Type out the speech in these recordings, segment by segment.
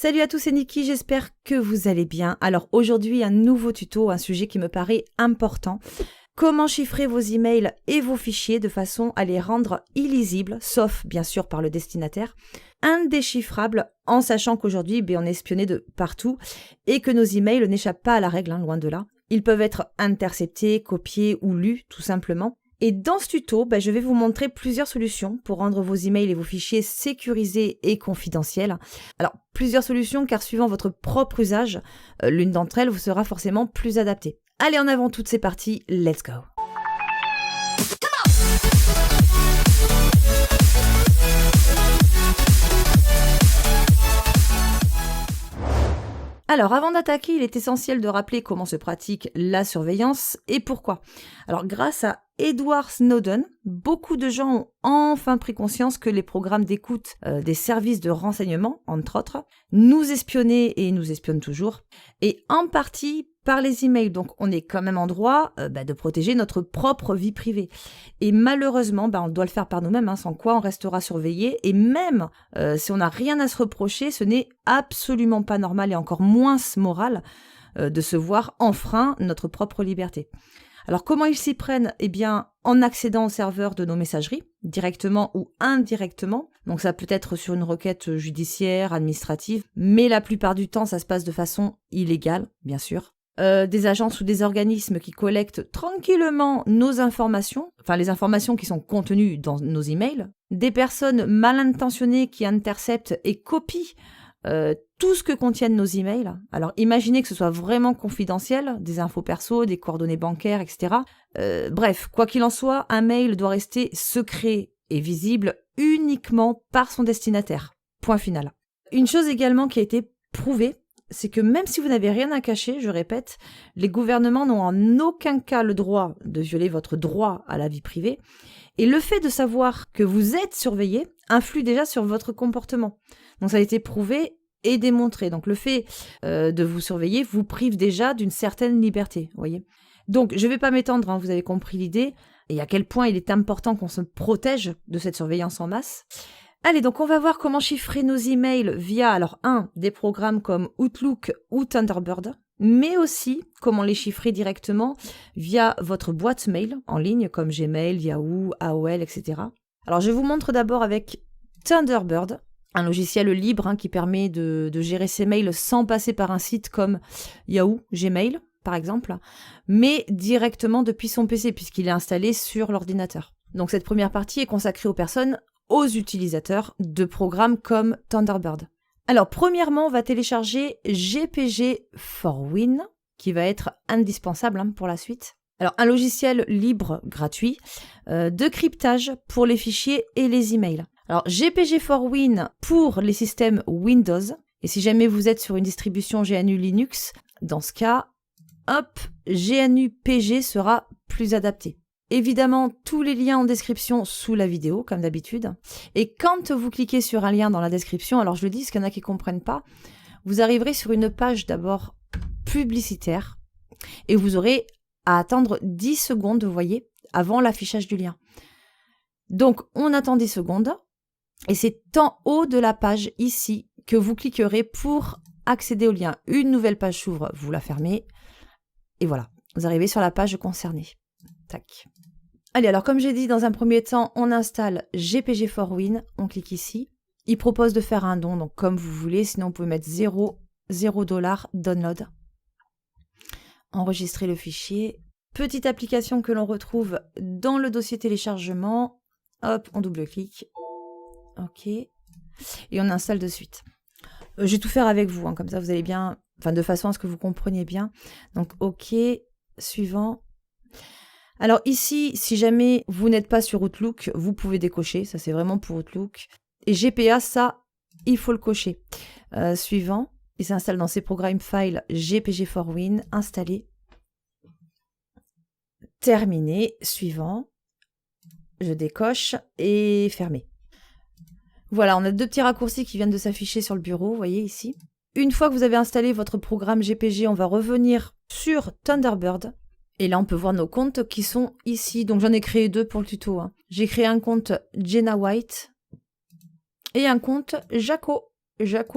Salut à tous, c'est Niki, j'espère que vous allez bien. Alors aujourd'hui, un nouveau tuto, un sujet qui me paraît important. Comment chiffrer vos emails et vos fichiers de façon à les rendre illisibles, sauf bien sûr par le destinataire, indéchiffrables, en sachant qu'aujourd'hui, on est espionné de partout et que nos emails n'échappent pas à la règle, loin de là. Ils peuvent être interceptés, copiés ou lus, tout simplement. Et dans ce tuto, je vais vous montrer plusieurs solutions pour rendre vos emails et vos fichiers sécurisés et confidentiels. Alors, plusieurs solutions car suivant votre propre usage, l'une d'entre elles vous sera forcément plus adaptée. Allez, en avant, toutes ces parties, let's go! Alors, avant d'attaquer, il est essentiel de rappeler comment se pratique la surveillance et pourquoi. Alors, grâce à Edward Snowden, beaucoup de gens ont enfin pris conscience que les programmes d'écoute des services de renseignement, entre autres, nous espionnaient et nous espionnent toujours, et en partie par les emails. Donc, on est quand même en droit de protéger notre propre vie privée. Et malheureusement, on doit le faire par nous-mêmes, sans quoi on restera surveillé. Et même si on n'a rien à se reprocher, ce n'est absolument pas normal et encore moins moral de se voir enfreint notre propre liberté. Alors, comment ils s'y prennent ? En accédant au serveur de nos messageries, directement ou indirectement. Donc, ça peut être sur une requête judiciaire, administrative, mais la plupart du temps, ça se passe de façon illégale, bien sûr. Des agences ou des organismes qui collectent tranquillement nos informations, les informations qui sont contenues dans nos emails, des personnes mal intentionnées qui interceptent et copient tout ce que contiennent nos emails. Alors imaginez que ce soit vraiment confidentiel, des infos perso, des coordonnées bancaires, etc. Bref, quoi qu'il en soit, un mail doit rester secret et visible uniquement par son destinataire. Point final. Une chose également qui a été prouvée, c'est que même si vous n'avez rien à cacher, je répète, les gouvernements n'ont en aucun cas le droit de violer votre droit à la vie privée. Et le fait de savoir que vous êtes surveillé influe déjà sur votre comportement. Donc ça a été prouvé et démontré. Donc le fait de vous surveiller vous prive déjà d'une certaine liberté, voyez. Donc je ne vais pas m'étendre, vous avez compris l'idée, et à quel point il est important qu'on se protège de cette surveillance en masse. Allez, donc on va voir comment chiffrer nos emails via, des programmes comme Outlook ou Thunderbird, mais aussi comment les chiffrer directement via votre boîte mail en ligne comme Gmail, Yahoo, AOL, etc. Alors je vous montre d'abord avec Thunderbird, un logiciel libre qui permet de gérer ses mails sans passer par un site comme Yahoo, Gmail par exemple, mais directement depuis son PC puisqu'il est installé sur l'ordinateur. Donc cette première partie est consacrée aux utilisateurs de programmes comme Thunderbird. Alors, premièrement, on va télécharger GPG4Win, qui va être indispensable pour la suite. Alors, un logiciel libre, gratuit, de cryptage pour les fichiers et les emails. Alors, GPG4Win pour les systèmes Windows, et si jamais vous êtes sur une distribution GNU Linux, dans ce cas, GNU PG sera plus adapté. Évidemment, tous les liens en description sous la vidéo, comme d'habitude. Et quand vous cliquez sur un lien dans la description, alors je le dis, parce qu'il y en a qui ne comprennent pas, vous arriverez sur une page d'abord publicitaire et vous aurez à attendre 10 secondes, vous voyez, avant l'affichage du lien. Donc, on attend 10 secondes et c'est en haut de la page ici que vous cliquerez pour accéder au lien. Une nouvelle page s'ouvre, vous la fermez et voilà, vous arrivez sur la page concernée. Tac. Allez, alors comme j'ai dit, dans un premier temps, on installe GPG4Win, on clique ici. Il propose de faire un don, donc comme vous voulez, sinon vous pouvez mettre 0 $, download. Enregistrer le fichier. Petite application que l'on retrouve dans le dossier téléchargement. Hop, on double-clique. Ok. Et on installe de suite. Je vais tout faire avec vous, comme ça vous allez bien, de façon à ce que vous compreniez bien. Donc ok, suivant. Alors ici, si jamais vous n'êtes pas sur Outlook, vous pouvez décocher, ça c'est vraiment pour Outlook. Et GPA, ça, il faut le cocher. Suivant, il s'installe dans ses programmes files GPG4Win, installé. Terminé, suivant. Je décoche et fermé. Voilà, on a 2 petits raccourcis qui viennent de s'afficher sur le bureau, vous voyez ici. Une fois que vous avez installé votre programme GPG, on va revenir sur Thunderbird. Et là, on peut voir nos comptes qui sont ici. Donc, j'en ai créé 2 pour le tuto. J'ai créé un compte Jenna White et un compte Jaco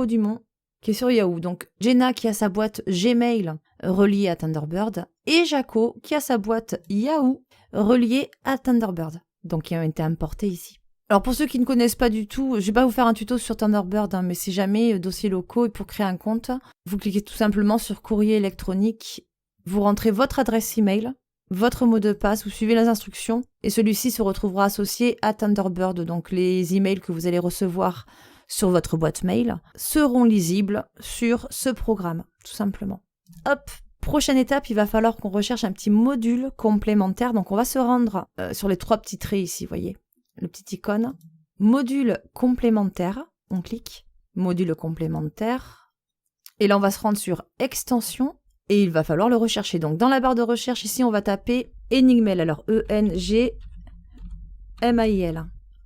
Dumont. qui est sur Yahoo. Donc Jenna qui a sa boîte Gmail reliée à Thunderbird et Jaco qui a sa boîte Yahoo reliée à Thunderbird. Donc qui ont été importés ici. Alors pour ceux qui ne connaissent pas du tout, je vais pas vous faire un tuto sur Thunderbird, mais si jamais dossiers locaux et pour créer un compte, vous cliquez tout simplement sur courrier électronique, vous rentrez votre adresse email, votre mot de passe, vous suivez les instructions et celui-ci se retrouvera associé à Thunderbird. Donc les emails que vous allez recevoir sur votre boîte mail seront lisibles sur ce programme, tout simplement. Hop, prochaine étape, il va falloir qu'on recherche un petit module complémentaire. Donc on va se rendre sur les 3 petits traits ici, vous voyez, le petit icône. Module complémentaire, on clique, module complémentaire. Et là on va se rendre sur extension. Et il va falloir le rechercher. Donc, dans la barre de recherche, ici, on va taper Enigmail. Alors, E-N-G-M-A-I-L.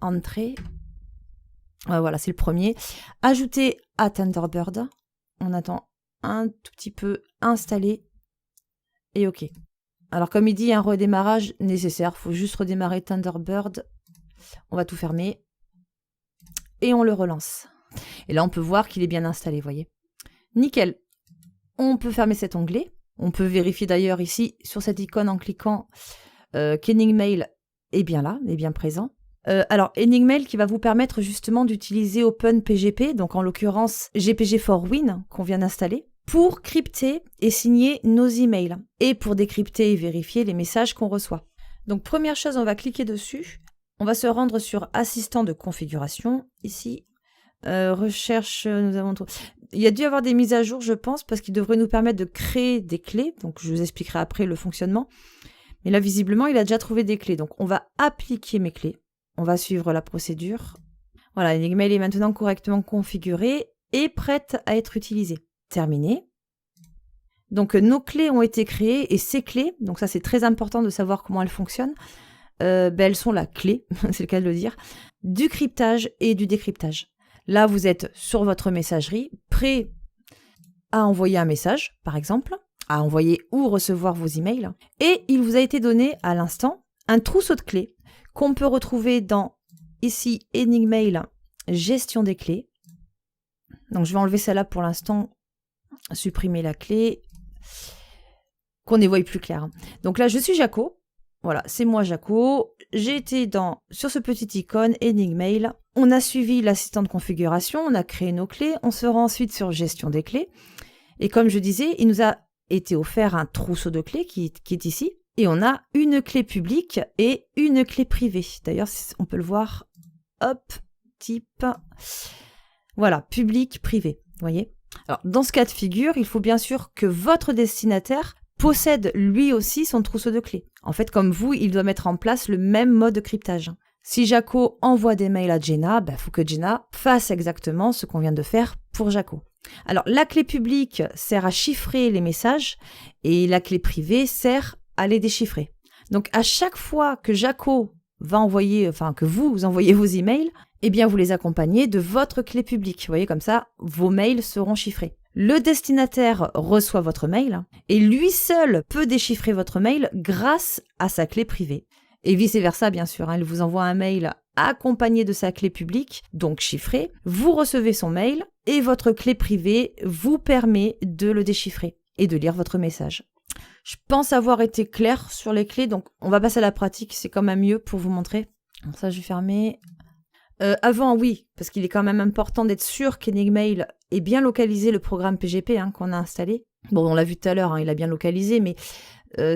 Entrée. Voilà, c'est le premier. Ajouter à Thunderbird. On attend un tout petit peu. Installer. Et OK. Alors, comme il dit, un redémarrage nécessaire. Il faut juste redémarrer Thunderbird. On va tout fermer. Et on le relance. Et là, on peut voir qu'il est bien installé, vous voyez. Nickel. On peut fermer cet onglet. On peut vérifier d'ailleurs ici sur cette icône en cliquant qu'Enigmail est bien là, est bien présent. Alors Enigmail qui va vous permettre justement d'utiliser OpenPGP, donc en l'occurrence GPG4Win qu'on vient d'installer, pour crypter et signer nos emails et pour décrypter et vérifier les messages qu'on reçoit. Donc première chose, on va cliquer dessus. On va se rendre sur assistant de configuration ici. Recherche, nous avons trouvé. Il y a dû y avoir des mises à jour, je pense, parce qu'il devrait nous permettre de créer des clés. Donc, je vous expliquerai après le fonctionnement. Mais là, visiblement, il a déjà trouvé des clés. Donc, on va appliquer mes clés. On va suivre la procédure. Voilà, Enigmail est maintenant correctement configuré et prête à être utilisée. Terminé. Donc, nos clés ont été créées et ces clés, donc ça, c'est très important de savoir comment elles fonctionnent. Elles sont la clé, c'est le cas de le dire, du cryptage et du décryptage. Là, vous êtes sur votre messagerie, prêt à envoyer un message, par exemple, à envoyer ou recevoir vos emails. Et il vous a été donné à l'instant un trousseau de clés qu'on peut retrouver dans, ici, Enigmail, gestion des clés. Donc, je vais enlever celle-là pour l'instant, supprimer la clé, qu'on y voie plus clair. Donc là, je suis Jaco. Voilà, c'est moi Jaco. J'ai été sur ce petit icône Enigmail. On a suivi l'assistant de configuration, on a créé nos clés, on se rend ensuite sur gestion des clés. Et comme je disais, il nous a été offert un trousseau de clés qui est ici. Et on a une clé publique et une clé privée. D'ailleurs, on peut le voir. Hop, type. Voilà, public, privé. Vous voyez ? Alors, dans ce cas de figure, il faut bien sûr que votre destinataire possède lui aussi son trousseau de clés. En fait, comme vous, il doit mettre en place le même mode de cryptage. Si Jaco envoie des mails à Jenna, il faut que Jenna fasse exactement ce qu'on vient de faire pour Jaco. Alors, la clé publique sert à chiffrer les messages et la clé privée sert à les déchiffrer. Donc, à chaque fois que Jaco va envoyer, que vous envoyez vos emails, eh bien, vous les accompagnez de votre clé publique. Vous voyez, comme ça, vos mails seront chiffrés. Le destinataire reçoit votre mail et lui seul peut déchiffrer votre mail grâce à sa clé privée. Et vice-versa, bien sûr, il vous envoie un mail accompagné de sa clé publique, donc chiffrée. Vous recevez son mail et votre clé privée vous permet de le déchiffrer et de lire votre message. Je pense avoir été claire sur les clés, donc on va passer à la pratique, c'est quand même mieux pour vous montrer. Alors ça, je vais fermer. Avant, oui, parce qu'il est quand même important d'être sûr qu'Enigmail ait bien localisé le programme PGP qu'on a installé. Bon, on l'a vu tout à l'heure, il a bien localisé, mais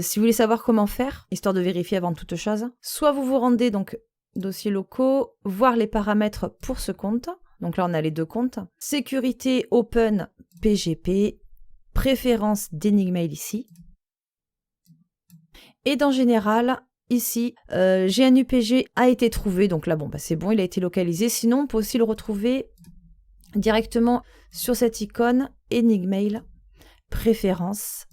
si vous voulez savoir comment faire, histoire de vérifier avant toute chose, soit vous vous rendez donc dossiers locaux, voir les paramètres pour ce compte. Donc là, on a les deux comptes. Sécurité Open PGP, préférence d'Enigmail ici. Et dans Général, ici, GNUPG a été trouvé. Donc là, c'est bon, il a été localisé. Sinon, on peut aussi le retrouver directement sur cette icône Enigmail, préférence.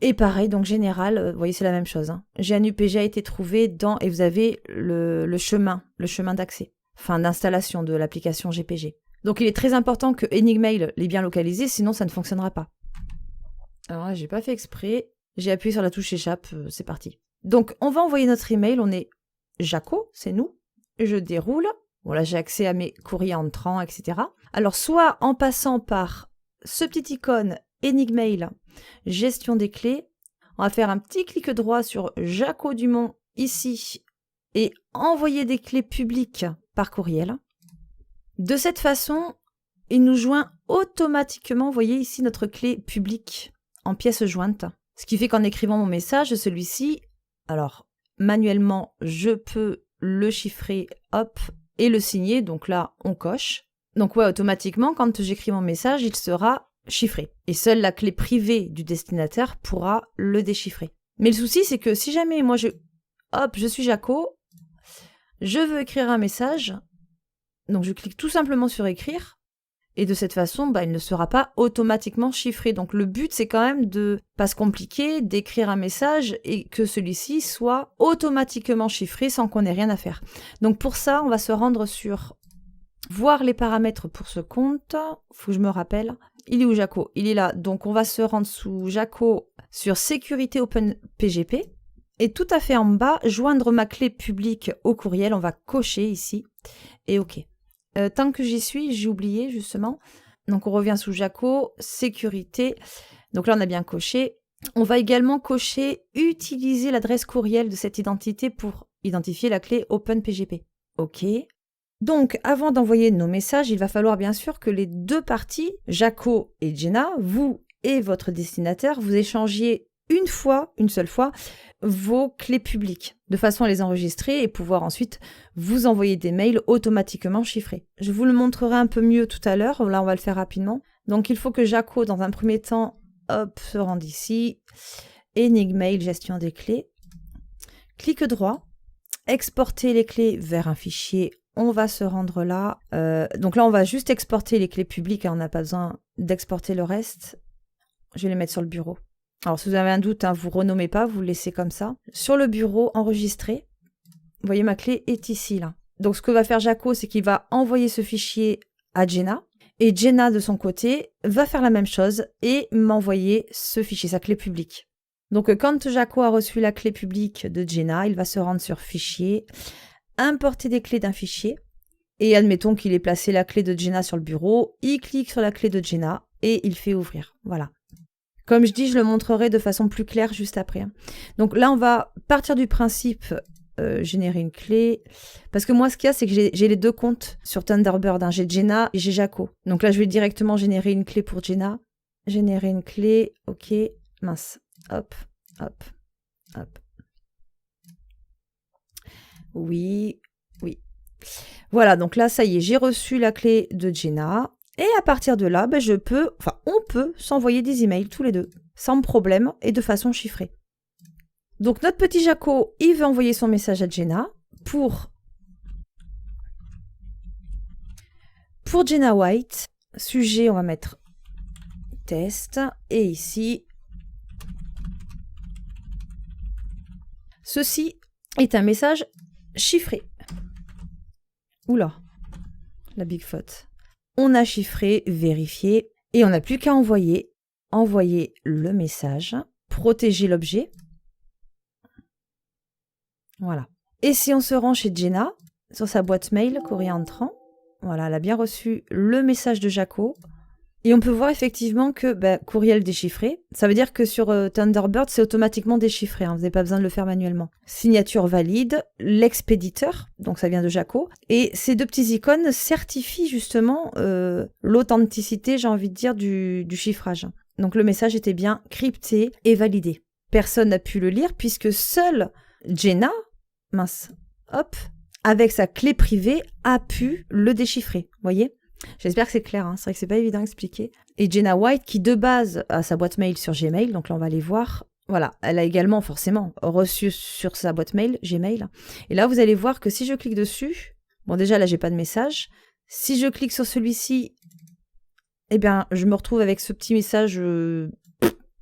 Et pareil, donc Général, vous voyez, c'est la même chose. GNUPG a été trouvé et vous avez le chemin d'accès, d'installation de l'application GPG. Donc il est très important que Enigmail l'ait bien localisé, sinon ça ne fonctionnera pas. Alors là, j'ai pas fait exprès. J'ai appuyé sur la touche échappe, c'est parti. Donc, on va envoyer notre email, on est Jaco, c'est nous. Je déroule, Bon, là, j'ai accès à mes courriers entrants, etc. Alors, soit en passant par ce petit icône Enigmail, gestion des clés, on va faire un petit clic droit sur Jaco Dumont ici et envoyer des clés publiques par courriel. De cette façon, il nous joint automatiquement, vous voyez ici notre clé publique en pièce jointe. Ce qui fait qu'en écrivant mon message, celui-ci, alors manuellement, je peux le chiffrer, hop, et le signer, donc là, on coche. Donc ouais, automatiquement, quand j'écris mon message, il sera chiffré. Et seule la clé privée du destinataire pourra le déchiffrer. Mais le souci, c'est que si jamais moi, je suis Jaco, je veux écrire un message, donc je clique tout simplement sur écrire, et de cette façon, il ne sera pas automatiquement chiffré. Donc le but, c'est quand même de pas se compliquer, d'écrire un message et que celui-ci soit automatiquement chiffré sans qu'on ait rien à faire. Donc pour ça, on va se rendre sur voir les paramètres pour ce compte. Faut que je me rappelle. Il est où Jaco? Il est là. Donc on va se rendre sous Jaco sur sécurité OpenPGP. Et tout à fait en bas, joindre ma clé publique au courriel. On va cocher ici. Et OK. Tant que j'y suis, j'ai oublié justement. Donc on revient sous Jaco, sécurité. Donc là on a bien coché. On va également cocher utiliser l'adresse courriel de cette identité pour identifier la clé OpenPGP. OK. Donc avant d'envoyer nos messages, il va falloir bien sûr que les deux parties, Jaco et Jenna, vous et votre destinataire, vous échangiez une seule fois, vos clés publiques, de façon à les enregistrer et pouvoir ensuite vous envoyer des mails automatiquement chiffrés. Je vous le montrerai un peu mieux tout à l'heure, là on va le faire rapidement. Donc il faut que Jaco, dans un premier temps, se rende ici, Enigmail, gestion des clés, clic droit, exporter les clés vers un fichier, on va se rendre là. Donc là on va juste exporter les clés publiques, on n'a pas besoin d'exporter le reste. Je vais les mettre sur le bureau. Alors, si vous avez un doute, vous renommez pas, vous le laissez comme ça. Sur le bureau, enregistrer. Vous voyez, ma clé est ici, là. Donc, ce que va faire Jaco, c'est qu'il va envoyer ce fichier à Jenna. Et Jenna, de son côté, va faire la même chose et m'envoyer ce fichier, sa clé publique. Donc, quand Jaco a reçu la clé publique de Jenna, il va se rendre sur Fichier, importer des clés d'un fichier. Et admettons qu'il ait placé la clé de Jenna sur le bureau. Il clique sur la clé de Jenna et il fait ouvrir. Voilà. Comme je dis, je le montrerai de façon plus claire juste après. Donc là, on va partir du principe générer une clé. Parce que moi, ce qu'il y a, c'est que j'ai les deux comptes sur Thunderbird. J'ai Jenna et j'ai Jaco. Donc là, je vais directement générer une clé pour Jenna. Générer une clé. OK. Mince. Hop, hop, hop. Oui, oui. Voilà, donc là, ça y est, j'ai reçu la clé de Jenna. Et à partir de là, on peut s'envoyer des emails tous les deux, sans problème et de façon chiffrée. Donc notre petit Jaco, il veut envoyer son message à Jenna pour Jenna White. Sujet, on va mettre test. Et ici, ceci est un message chiffré. Oula, la big faute. On a chiffré, vérifié, et on n'a plus qu'à envoyer le message, protéger l'objet. Voilà. Et si on se rend chez Jenna, sur sa boîte mail, courrier entrant, voilà, elle a bien reçu le message de Jaco. Et on peut voir effectivement que courriel déchiffré, ça veut dire que sur Thunderbird, c'est automatiquement déchiffré, vous n'avez pas besoin de le faire manuellement. Signature valide, l'expéditeur, donc ça vient de Jaco, et ces deux petits icônes certifient justement l'authenticité, j'ai envie de dire, du chiffrage. Donc le message était bien crypté et validé. Personne n'a pu le lire puisque seule Jenna, avec sa clé privée, a pu le déchiffrer, voyez ? J'espère que c'est clair, c'est vrai que c'est pas évident à expliquer. Et Jenna White, qui de base a sa boîte mail sur Gmail, donc là on va aller voir. Voilà, elle a également forcément reçu sur sa boîte mail, Gmail. Et là vous allez voir que si je clique dessus, bon déjà là j'ai pas de message. Si je clique sur celui-ci, je me retrouve avec ce petit message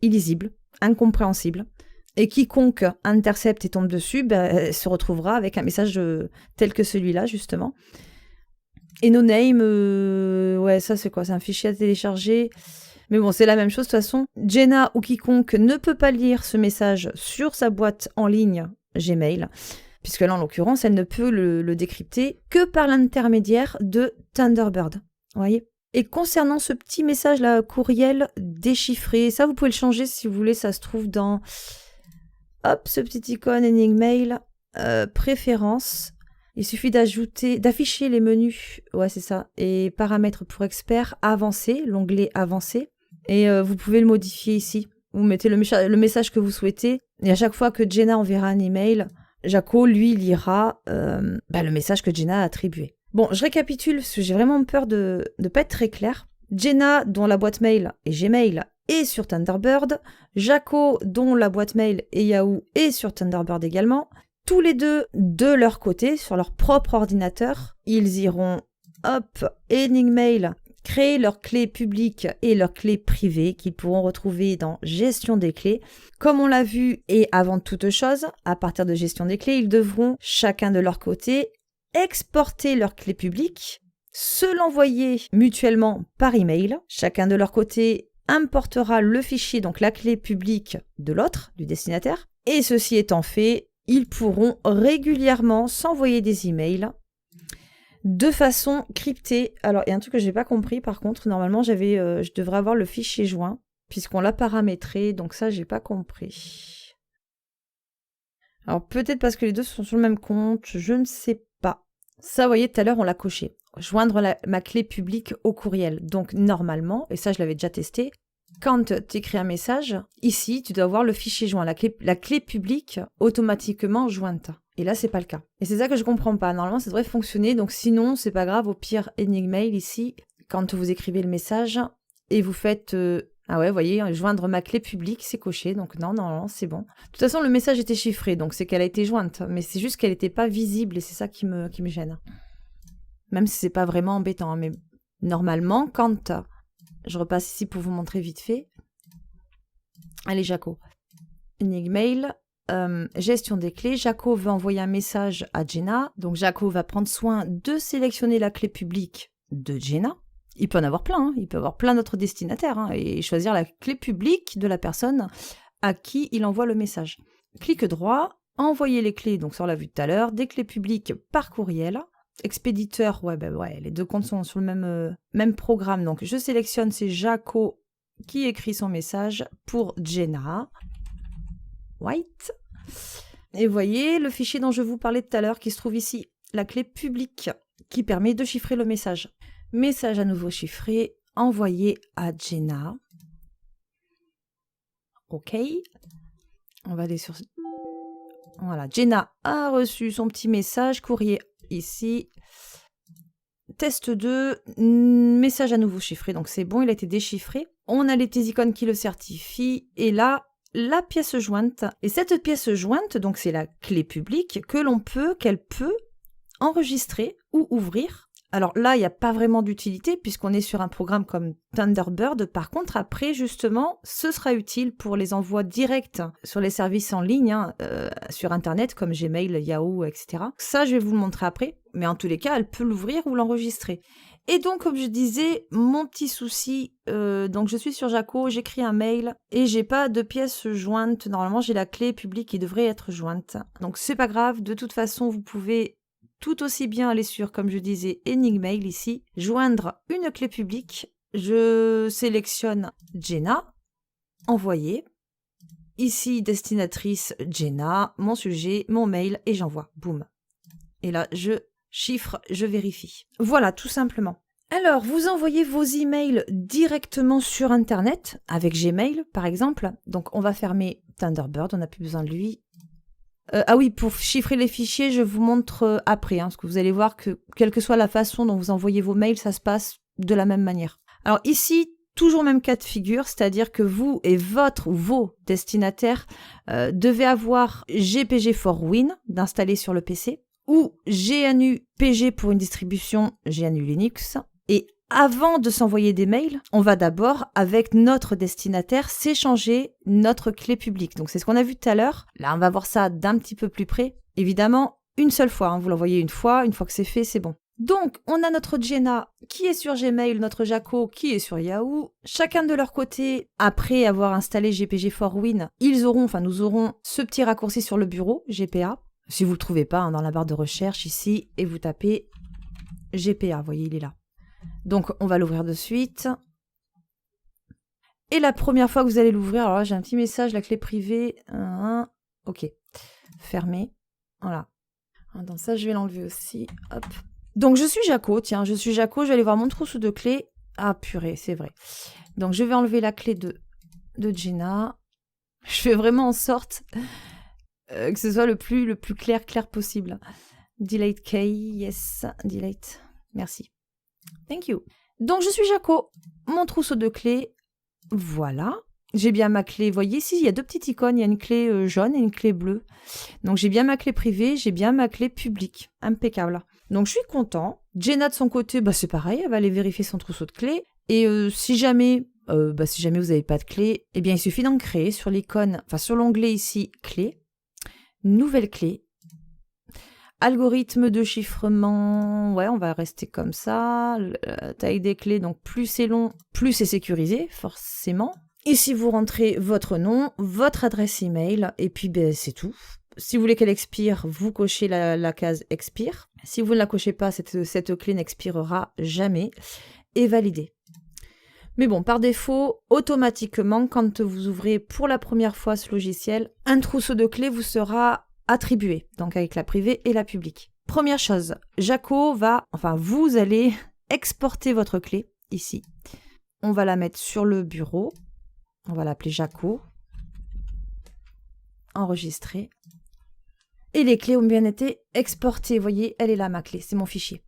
illisible, incompréhensible. Et quiconque intercepte et tombe dessus, se retrouvera avec un message tel que celui-là justement. Et no name, ça c'est quoi? C'est un fichier à télécharger. Mais bon, c'est la même chose de toute façon. Jenna ou quiconque ne peut pas lire ce message sur sa boîte en ligne Gmail. puisque là, en l'occurrence, elle ne peut le décrypter que par l'intermédiaire de Thunderbird. Vous voyez ? Et concernant ce petit message là, courriel déchiffré, ça vous pouvez le changer si vous voulez, ça se trouve dans, hop, ce petit icône Enigmail, préférences. Il suffit d'afficher les menus, ouais c'est ça, et paramètres pour experts, avancé, l'onglet avancé, et vous pouvez le modifier ici. Vous mettez le message que vous souhaitez, et à chaque fois que Jenna enverra un email, Jaco, lui, lira le message que Jenna a attribué. Bon, je récapitule, parce que j'ai vraiment peur de ne pas être très clair. Jenna, dont la boîte mail est Gmail, est sur Thunderbird. Jaco, dont la boîte mail est Yahoo, est sur Thunderbird également. Tous les deux, de leur côté, sur leur propre ordinateur, ils iront, hop, Enigmail, créer leurs clés publiques et leurs clés privées qu'ils pourront retrouver dans Gestion des clés. Comme on l'a vu, et avant toute chose, à partir de Gestion des clés, ils devront, chacun de leur côté, exporter leurs clés publiques, se l'envoyer mutuellement par email. Chacun de leur côté importera le fichier, donc la clé publique de l'autre, du destinataire. Et ceci étant fait, ils pourront régulièrement s'envoyer des emails de façon cryptée. Alors, il y a un truc que je n'ai pas compris, par contre, normalement, je devrais avoir le fichier joint, puisqu'on l'a paramétré, donc ça, j'ai pas compris. Alors, peut-être parce que les deux sont sur le même compte, je ne sais pas. Ça, vous voyez, tout à l'heure, on l'a coché. Joindre ma clé publique au courriel. Donc, normalement, et ça, je l'avais déjà testé, quand tu écris un message, ici, tu dois avoir le fichier joint, la clé publique automatiquement jointe. Et là, c'est pas le cas. Et c'est ça que je comprends pas. Normalement, ça devrait fonctionner. Donc, sinon, c'est pas grave. Au pire, Enigmail, ici, quand vous écrivez le message et vous faites... Ah ouais, vous voyez, joindre ma clé publique, c'est coché. Donc, non, c'est bon. De toute façon, le message était chiffré. Donc, c'est qu'elle a été jointe. Mais c'est juste qu'elle n'était pas visible. Et c'est ça qui me gêne. Même si c'est pas vraiment embêtant. Mais normalement, quand... Je repasse ici pour vous montrer vite fait. Allez, Jaco. Enigmail, gestion des clés. Jaco veut envoyer un message à Jenna. Donc, Jaco va prendre soin de sélectionner la clé publique de Jenna. Il peut en avoir plein. Hein. Il peut avoir plein d'autres destinataires. Hein, et choisir la clé publique de la personne à qui il envoie le message. Clic droit, envoyer les clés. Donc, ça, on l'a vu tout à l'heure. Des clés publiques par courriel. Expéditeur, ouais, les deux comptes sont sur le même programme. Donc, je sélectionne, c'est Jaco qui écrit son message pour Jenna. White. Et vous voyez le fichier dont je vous parlais tout à l'heure qui se trouve ici, la clé publique qui permet de chiffrer le message. Message à nouveau chiffré, envoyé à Jenna. OK. On va aller sur... Voilà, Jenna a reçu son petit message, courrier ici, test 2, message à nouveau chiffré, donc c'est bon, il a été déchiffré. On a les petits icônes qui le certifient, et là, la pièce jointe. Et cette pièce jointe, donc c'est la clé publique qu'elle peut enregistrer ou ouvrir. Alors là, il n'y a pas vraiment d'utilité puisqu'on est sur un programme comme Thunderbird. Par contre, après, justement, ce sera utile pour les envois directs sur les services en ligne, sur Internet, comme Gmail, Yahoo, etc. Ça, je vais vous le montrer après. Mais en tous les cas, elle peut l'ouvrir ou l'enregistrer. Et donc, comme je disais, mon petit souci, donc je suis sur Jaco, j'écris un mail et j'ai pas de pièce jointe. Normalement, j'ai la clé publique qui devrait être jointe. Donc, c'est pas grave. De toute façon, vous pouvez tout aussi bien aller sur, comme je disais, Enigmail ici, joindre une clé publique. Je sélectionne Jenna, envoyer. Ici, destinatrice Jenna, mon sujet, mon mail et j'envoie. Boum. Et là, je chiffre, je vérifie. Voilà, tout simplement. Alors, vous envoyez vos emails directement sur Internet, avec Gmail par exemple. Donc, on va fermer Thunderbird, on n'a plus besoin de lui. Ah oui, pour chiffrer les fichiers, je vous montre après, parce que vous allez voir que, quelle que soit la façon dont vous envoyez vos mails, ça se passe de la même manière. Alors ici, toujours même cas de figure, c'est-à-dire que vous et vos destinataires devez avoir GPG4Win d'installer sur le PC, ou GNU PG pour une distribution GNU Linux. Et avant de s'envoyer des mails, on va d'abord, avec notre destinataire, s'échanger notre clé publique. Donc c'est ce qu'on a vu tout à l'heure. Là, on va voir ça d'un petit peu plus près. Évidemment, une seule fois. Vous l'envoyez une fois que c'est fait, c'est bon. Donc, on a notre Jenna qui est sur Gmail, notre Jaco qui est sur Yahoo. Chacun de leur côté, après avoir installé GPG4Win, nous aurons ce petit raccourci sur le bureau, GPA. Si vous ne le trouvez pas, hein, dans la barre de recherche ici, et vous tapez GPA, vous voyez, il est là. Donc, on va l'ouvrir de suite. Et la première fois que vous allez l'ouvrir, alors là, j'ai un petit message, la clé privée. Ok. Fermé. Voilà. Dans ça, je vais l'enlever aussi. Hop. Donc, je suis Jaco. Tiens, je suis Jaco. Je vais aller voir mon trousseau de clés. Ah, purée, c'est vrai. Donc, je vais enlever la clé de Jenna. Je fais vraiment en sorte que ce soit le plus clair possible. Delete key. Yes. Delete. Merci. Thank you. Donc, je suis Jaco. Mon trousseau de clés. Voilà. J'ai bien ma clé. Vous voyez ici, il y a 2 petites icônes. Il y a une clé jaune et une clé bleue. Donc, j'ai bien ma clé privée. J'ai bien ma clé publique. Impeccable. Donc, je suis content. Jenna, de son côté, c'est pareil. Elle va aller vérifier son trousseau de clés. Et si jamais vous n'avez pas de clé, eh bien, il suffit d'en créer sur l'icône, enfin, sur l'onglet ici, clé. Nouvelle clé. Algorithme de chiffrement, ouais, on va rester comme ça. Taille des clés, donc plus c'est long, plus c'est sécurisé, forcément. Ici, vous rentrez votre nom, votre adresse email, et puis c'est tout. Si vous voulez qu'elle expire, vous cochez la case expire. Si vous ne la cochez pas, cette clé n'expirera jamais. Et valider. Mais bon, par défaut, automatiquement, quand vous ouvrez pour la première fois ce logiciel, un trousseau de clés vous sera attribué, donc avec la privée et la publique. Première chose, Jaco vous allez exporter votre clé, ici. On va la mettre sur le bureau. On va l'appeler Jaco. Enregistrer. Et les clés ont bien été exportées. Vous voyez, elle est là, ma clé, c'est mon fichier.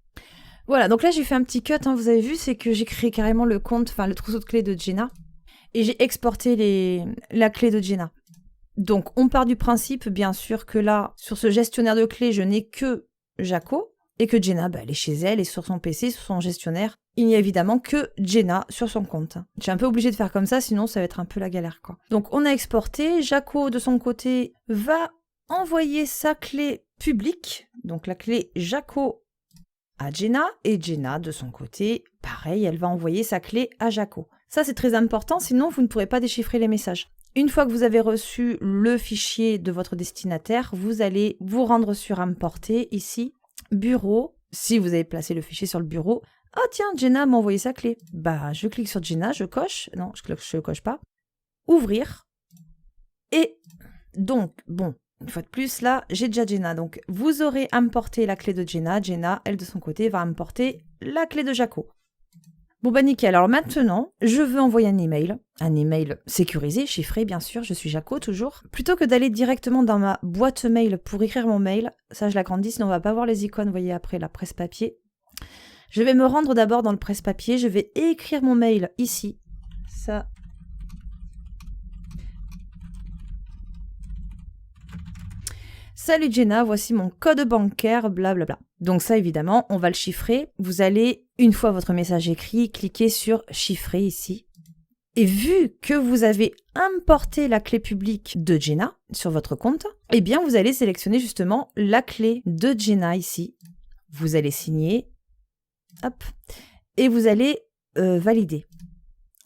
Voilà, donc là, j'ai fait un petit cut, hein, vous avez vu, c'est que j'ai créé carrément le trousseau de clés de Jenna. Et j'ai exporté la clé de Jenna. Donc, on part du principe, bien sûr, que là, sur ce gestionnaire de clés, je n'ai que Jaco, et que Jenna, elle est chez elle, et sur son PC, sur son gestionnaire, il n'y a évidemment que Jenna sur son compte. Je suis un peu obligée de faire comme ça, sinon ça va être un peu la galère, quoi. Donc, on a exporté, Jaco, de son côté, va envoyer sa clé publique, donc la clé Jaco à Jenna, et Jenna, de son côté, pareil, elle va envoyer sa clé à Jaco. Ça, c'est très important, sinon vous ne pourrez pas déchiffrer les messages. Une fois que vous avez reçu le fichier de votre destinataire, vous allez vous rendre sur Importer, ici, Bureau. Si vous avez placé le fichier sur le bureau, ah tiens, Jenna m'a envoyé sa clé. Je clique sur Jenna, je coche. Non, je ne coche pas. Ouvrir. Et donc, bon, une fois de plus, là, j'ai déjà Jenna. Donc, vous aurez importé la clé de Jenna. Jenna, elle, de son côté, va importer la clé de Jaco. Bon nickel, alors maintenant, je veux envoyer un email sécurisé, chiffré bien sûr, je suis Jaco toujours. Plutôt que d'aller directement dans ma boîte mail pour écrire mon mail, ça je l'agrandis, sinon on va pas voir les icônes, vous voyez après la presse-papier. Je vais me rendre d'abord dans le presse-papier, je vais écrire mon mail ici, ça. Salut Jenna, voici mon code bancaire, blablabla. Donc ça, évidemment, on va le chiffrer. Vous allez, une fois votre message écrit, cliquer sur chiffrer ici. Et vu que vous avez importé la clé publique de Jenna sur votre compte, eh bien, vous allez sélectionner justement la clé de Jenna ici. Vous allez signer, hop, et vous allez valider.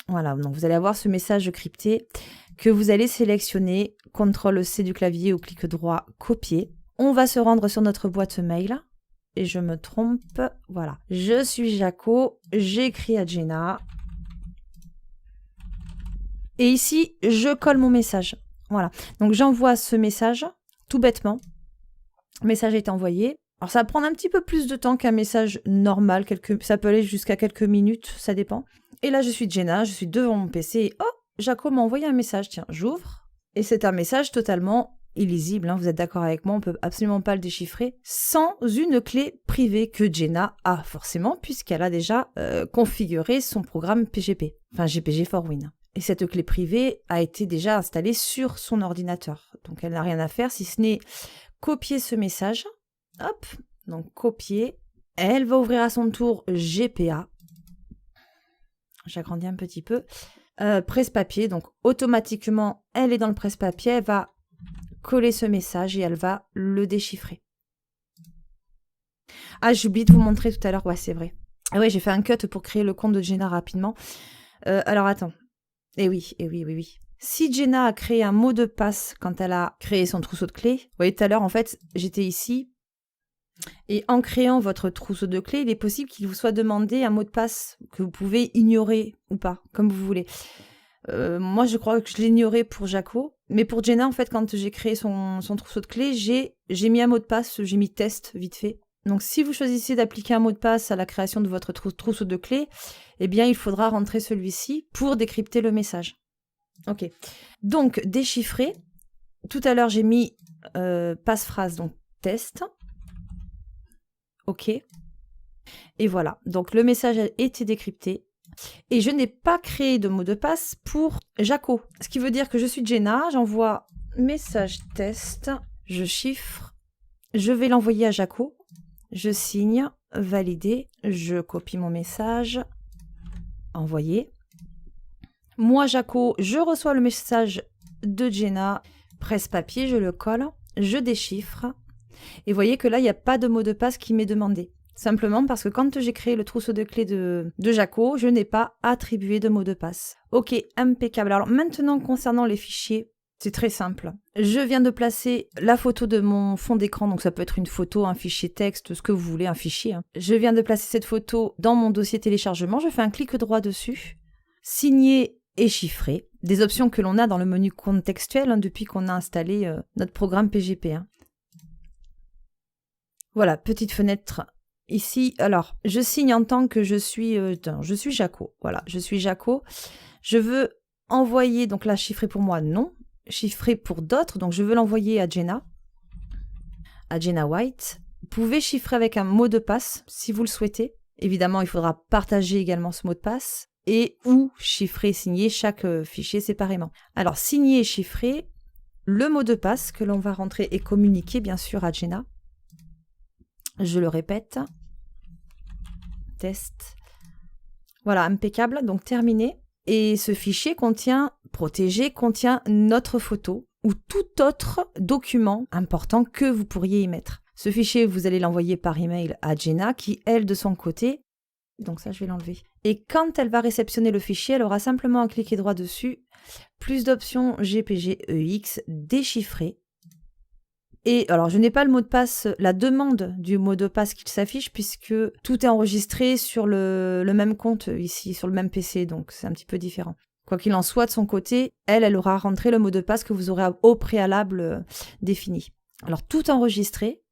Voilà, donc vous allez avoir ce message crypté que vous allez sélectionner, CTRL-C du clavier ou clic droit, copier. On va se rendre sur notre boîte mail. Et je me trompe, voilà. Je suis Jaco, j'écris à Jenna. Et ici, je colle mon message. Voilà. Donc j'envoie ce message, tout bêtement. Le message est envoyé. Alors ça va prendre un petit peu plus de temps qu'un message normal. Ça peut aller jusqu'à quelques minutes, ça dépend. Et là, je suis Jenna, je suis devant mon PC et oh, Jaco m'a envoyé un message. Tiens, j'ouvre. Et c'est un message totalement illisible, hein, vous êtes d'accord avec moi, on ne peut absolument pas le déchiffrer sans une clé privée que Jenna a forcément, puisqu'elle a déjà configuré son programme PGP, enfin GPG for Win. Et cette clé privée a été déjà installée sur son ordinateur. Donc elle n'a rien à faire si ce n'est copier ce message. Hop, donc copier. Elle va ouvrir à son tour GPA. J'agrandis un petit peu. Presse-papier, donc automatiquement, elle est dans le presse-papier, elle va coller ce message et elle va le déchiffrer. Ah, j'ai oublié de vous montrer tout à l'heure, ouais, c'est vrai. Ah ouais, j'ai fait un cut pour créer le compte de Jenna rapidement. Alors, attends. Eh oui. Si Jenna a créé un mot de passe quand elle a créé son trousseau de clés, vous voyez tout à l'heure, en fait, j'étais ici, et en créant votre trousseau de clés, il est possible qu'il vous soit demandé un mot de passe que vous pouvez ignorer ou pas, comme vous voulez. Moi, je crois que je l'ignorais pour Jaco, mais pour Jenna, en fait, quand j'ai créé son trousseau de clés, j'ai mis un mot de passe, j'ai mis test vite fait. Donc, si vous choisissez d'appliquer un mot de passe à la création de votre trousseau de clés, eh bien, il faudra rentrer celui-ci pour décrypter le message. Ok. Donc, déchiffrer. Tout à l'heure, j'ai mis passe-phrase, donc test. Ok. Et voilà. Donc, le message a été décrypté. Et je n'ai pas créé de mot de passe pour Jaco. Ce qui veut dire que je suis Jenna, j'envoie message test, je chiffre, je vais l'envoyer à Jaco, je signe, valider, je copie mon message, envoyer. Moi, Jaco, je reçois le message de Jenna, presse-papier, je le colle, je déchiffre. Et vous voyez que là, il n'y a pas de mot de passe qui m'est demandé. Simplement parce que quand j'ai créé le trousseau de clés de Jaco, je n'ai pas attribué de mot de passe. Ok, impeccable. Alors maintenant, concernant les fichiers, c'est très simple. Je viens de placer la photo de mon fond d'écran, donc ça peut être une photo, un fichier texte, ce que vous voulez, un fichier. Je viens de placer cette photo dans mon dossier téléchargement, je fais un clic droit dessus, signer et chiffrer, des options que l'on a dans le menu contextuel depuis qu'on a installé notre programme PGP. Voilà, petite fenêtre. Ici, alors, je signe en tant que je suis Jaco. Voilà, je suis Jaco. Je veux envoyer, donc là, chiffrer pour moi, non. Chiffrer pour d'autres, donc je veux l'envoyer à Jenna White. Vous pouvez chiffrer avec un mot de passe, si vous le souhaitez. Évidemment, il faudra partager également ce mot de passe. Et ou chiffrer, signer chaque fichier séparément. Alors, signer et chiffrer, le mot de passe que l'on va rentrer et communiquer, bien sûr, à Jenna. Je le répète. Test. Voilà, impeccable, donc terminé. Et ce fichier contient notre photo ou tout autre document important que vous pourriez y mettre. Ce fichier, vous allez l'envoyer par email à Jenna qui, elle, de son côté, donc ça, je vais l'enlever. Et quand elle va réceptionner le fichier, elle aura simplement à cliquer droit dessus, plus d'options GPG, EX, déchiffrer. Et alors, je n'ai pas le mot de passe, la demande du mot de passe qui s'affiche puisque tout est enregistré sur le même compte ici, sur le même PC, donc c'est un petit peu différent. Quoi qu'il en soit, de son côté, elle aura rentré le mot de passe que vous aurez au préalable défini. Alors, tout enregistré.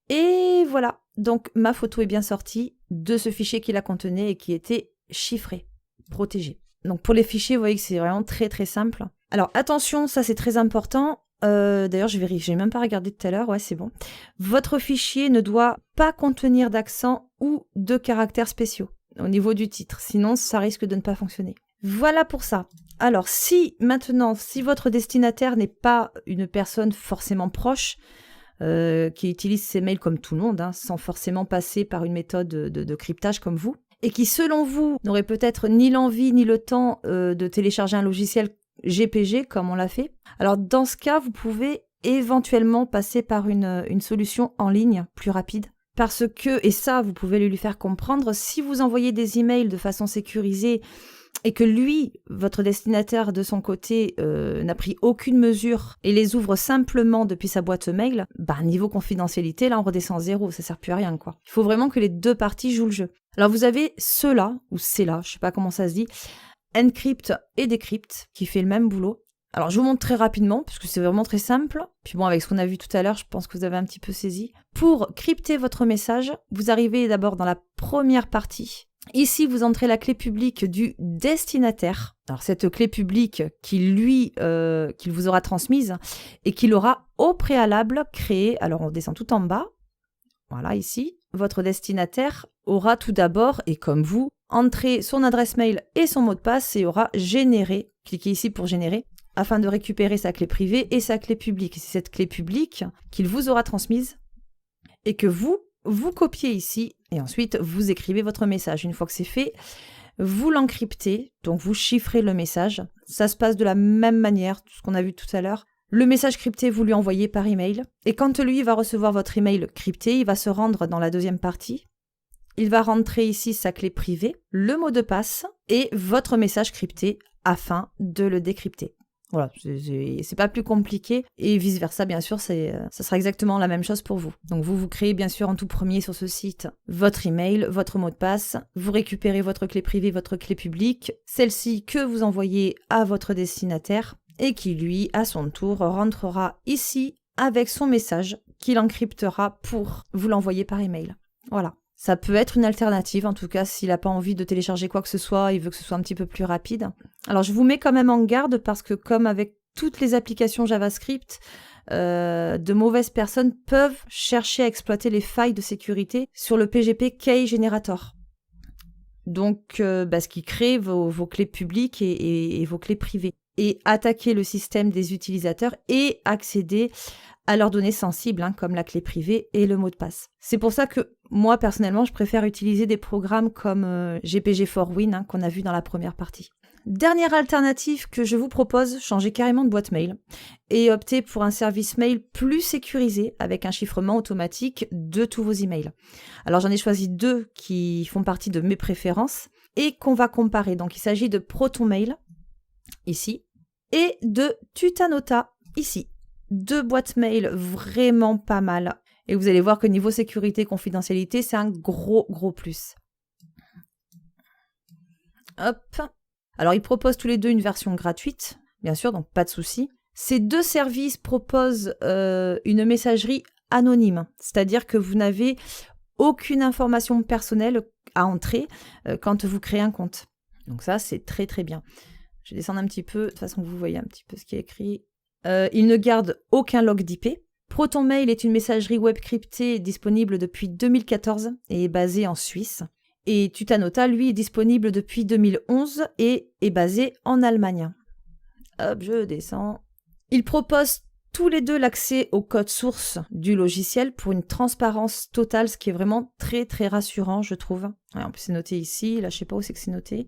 Et voilà, donc ma photo est bien sortie de ce fichier qui la contenait et qui était chiffré, protégé. Donc pour les fichiers, vous voyez que c'est vraiment très très simple. Alors attention, ça c'est très important. D'ailleurs, je vérifie, j'ai même pas regardé tout à l'heure, ouais, c'est bon. Votre fichier ne doit pas contenir d'accent ou de caractères spéciaux au niveau du titre, sinon ça risque de ne pas fonctionner. Voilà pour ça. Alors, si votre destinataire n'est pas une personne forcément proche, qui utilise ses mails comme tout le monde, sans forcément passer par une méthode de cryptage comme vous, et qui, selon vous, n'aurait peut-être ni l'envie ni le temps de télécharger un logiciel GPG comme on l'a fait. Alors dans ce cas, vous pouvez éventuellement passer par une solution en ligne plus rapide. Parce que, et ça vous pouvez lui faire comprendre, si vous envoyez des emails de façon sécurisée et que lui, votre destinataire de son côté, n'a pris aucune mesure et les ouvre simplement depuis sa boîte mail, niveau confidentialité, là on redescend à 0, ça sert plus à rien quoi. Il faut vraiment que les deux parties jouent le jeu. Alors vous avez ceux-là, ou c'est-là, je sais pas comment ça se dit, Encrypt et Decrypt, qui fait le même boulot. Alors, je vous montre très rapidement, parce que c'est vraiment très simple. Puis bon, avec ce qu'on a vu tout à l'heure, je pense que vous avez un petit peu saisi. Pour crypter votre message, vous arrivez d'abord dans la première partie. Ici, vous entrez la clé publique du destinataire. Alors, cette clé publique qu'il vous aura transmise et qu'il aura au préalable créée. Alors, on descend tout en bas. Voilà, ici. Votre destinataire aura tout d'abord, et comme vous, entré son adresse mail et son mot de passe et aura généré, cliquez ici pour générer, afin de récupérer sa clé privée et sa clé publique. C'est cette clé publique qu'il vous aura transmise et que vous copiez ici et ensuite vous écrivez votre message. Une fois que c'est fait, vous l'encryptez, donc vous chiffrez le message. Ça se passe de la même manière, tout ce qu'on a vu tout à l'heure. Le message crypté, vous lui envoyez par email. Et quand lui va recevoir votre email crypté, il va se rendre dans la deuxième partie. Il va rentrer ici sa clé privée, le mot de passe et votre message crypté afin de le décrypter. Voilà, c'est pas plus compliqué. Et vice-versa, bien sûr, ça sera exactement la même chose pour vous. Donc vous créez bien sûr en tout premier sur ce site votre email, votre mot de passe. Vous récupérez votre clé privée, votre clé publique. Celle-ci que vous envoyez à votre destinataire et qui, lui, à son tour, rentrera ici avec son message qu'il encryptera pour vous l'envoyer par email. Voilà. Ça peut être une alternative, en tout cas, s'il n'a pas envie de télécharger quoi que ce soit, il veut que ce soit un petit peu plus rapide. Alors, je vous mets quand même en garde parce que comme avec toutes les applications JavaScript, de mauvaises personnes peuvent chercher à exploiter les failles de sécurité sur le PGP Key Generator. Donc, ce qui crée vos clés publiques et vos clés privées. Et attaquer le système des utilisateurs et accéder à leurs données sensibles, comme la clé privée et le mot de passe. C'est pour ça que moi, personnellement, je préfère utiliser des programmes comme GPG4Win, qu'on a vu dans la première partie. Dernière alternative que je vous propose, changer carrément de boîte mail et opter pour un service mail plus sécurisé avec un chiffrement automatique de tous vos emails. Alors j'en ai choisi 2 qui font partie de mes préférences et qu'on va comparer. Donc il s'agit de ProtonMail, ici, et de Tutanota, ici. 2 boîtes mail vraiment pas mal. Et vous allez voir que niveau sécurité et confidentialité, c'est un gros plus. Hop. Alors, ils proposent tous les 2 une version gratuite, bien sûr, donc pas de souci. Ces 2 services proposent une messagerie anonyme, c'est-à-dire que vous n'avez aucune information personnelle à entrer quand vous créez un compte. Donc ça, c'est très bien. Je vais descendre un petit peu, de toute façon, vous voyez un petit peu ce qui est écrit. Il ne garde aucun log d'IP. ProtonMail est une messagerie web cryptée disponible depuis 2014 et est basée en Suisse. Et Tutanota, lui, est disponible depuis 2011 et est basé en Allemagne. Hop, je descends. Ils proposent tous les 2 l'accès au code source du logiciel pour une transparence totale, ce qui est vraiment très rassurant, je trouve. Ouais, en plus, c'est noté ici. Là, je sais pas où c'est que c'est noté.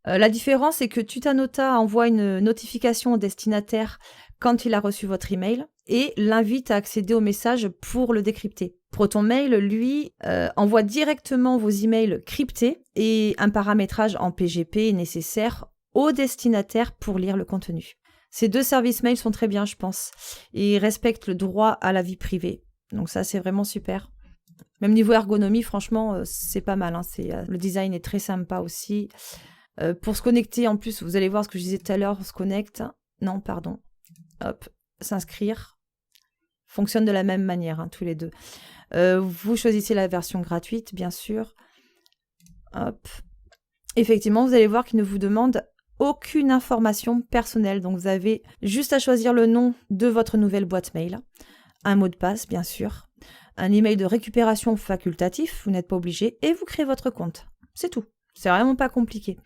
La différence, c'est que Tutanota envoie une notification au destinataire quand il a reçu votre email et l'invite à accéder au message pour le décrypter. ProtonMail, lui, envoie directement vos emails cryptés et un paramétrage en PGP est nécessaire au destinataire pour lire le contenu. Ces 2 services mail sont très bien, je pense, et respectent le droit à la vie privée. Donc ça, c'est vraiment super. Même niveau ergonomie, franchement, c'est pas mal. Le design est très sympa aussi. Pour se connecter, en plus, vous allez voir ce que je disais tout à l'heure, on se connecte. Non, pardon. Hop, s'inscrire. Fonctionne de la même manière, tous les 2. Vous choisissez la version gratuite, bien sûr. Hop. Effectivement, vous allez voir qu'il ne vous demande aucune information personnelle. Donc, vous avez juste à choisir le nom de votre nouvelle boîte mail. Un mot de passe, bien sûr. Un email de récupération facultatif, vous n'êtes pas obligé. Et vous créez votre compte. C'est tout. C'est vraiment pas compliqué.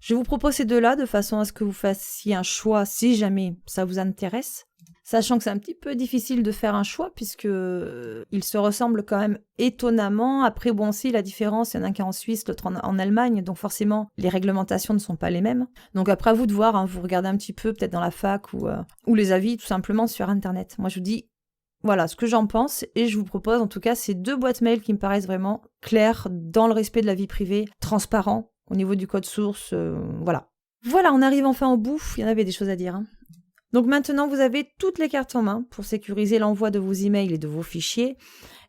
Je vous propose ces 2-là de façon à ce que vous fassiez un choix si jamais ça vous intéresse. Sachant que c'est un petit peu difficile de faire un choix puisque ils se ressemblent quand même étonnamment. Après, bon, si la différence, il y en a un qui est en Suisse, l'autre en Allemagne, donc forcément, les réglementations ne sont pas les mêmes. Donc après, à vous de voir, vous regardez un petit peu peut-être dans la fac ou les avis tout simplement sur Internet. Moi, je vous dis, voilà ce que j'en pense et je vous propose en tout cas ces 2 boîtes mail qui me paraissent vraiment claires dans le respect de la vie privée, transparent au niveau du code source, voilà. Voilà, on arrive enfin au bout, il y en avait des choses à dire. Donc maintenant, vous avez toutes les cartes en main pour sécuriser l'envoi de vos emails et de vos fichiers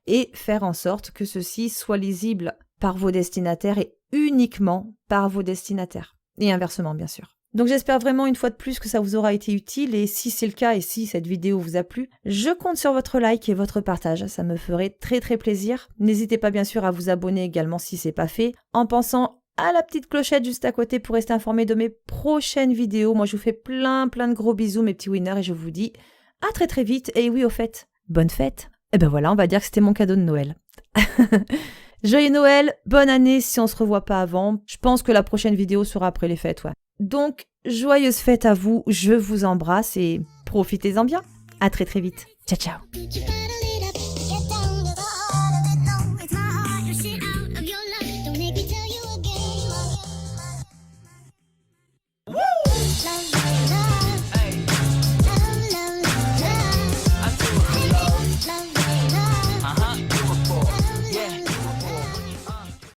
et faire en sorte que ceux-ci soient lisibles par vos destinataires et uniquement par vos destinataires. Et inversement, bien sûr. Donc j'espère vraiment une fois de plus que ça vous aura été utile et si c'est le cas et si cette vidéo vous a plu, je compte sur votre like et votre partage, ça me ferait très plaisir. N'hésitez pas bien sûr à vous abonner également si c'est pas fait, en pensant à la petite clochette juste à côté pour rester informé de mes prochaines vidéos. Moi je vous fais plein de gros bisous mes petits winners et je vous dis à très vite. Et oui au fait, bonne fête. Et ben voilà, on va dire que c'était mon cadeau de Noël. Joyeux Noël, bonne année si on se revoit pas avant. Je pense que la prochaine vidéo sera après les fêtes, ouais. Donc, joyeuses fêtes à vous, je vous embrasse et profitez-en bien. À très vite. Ciao.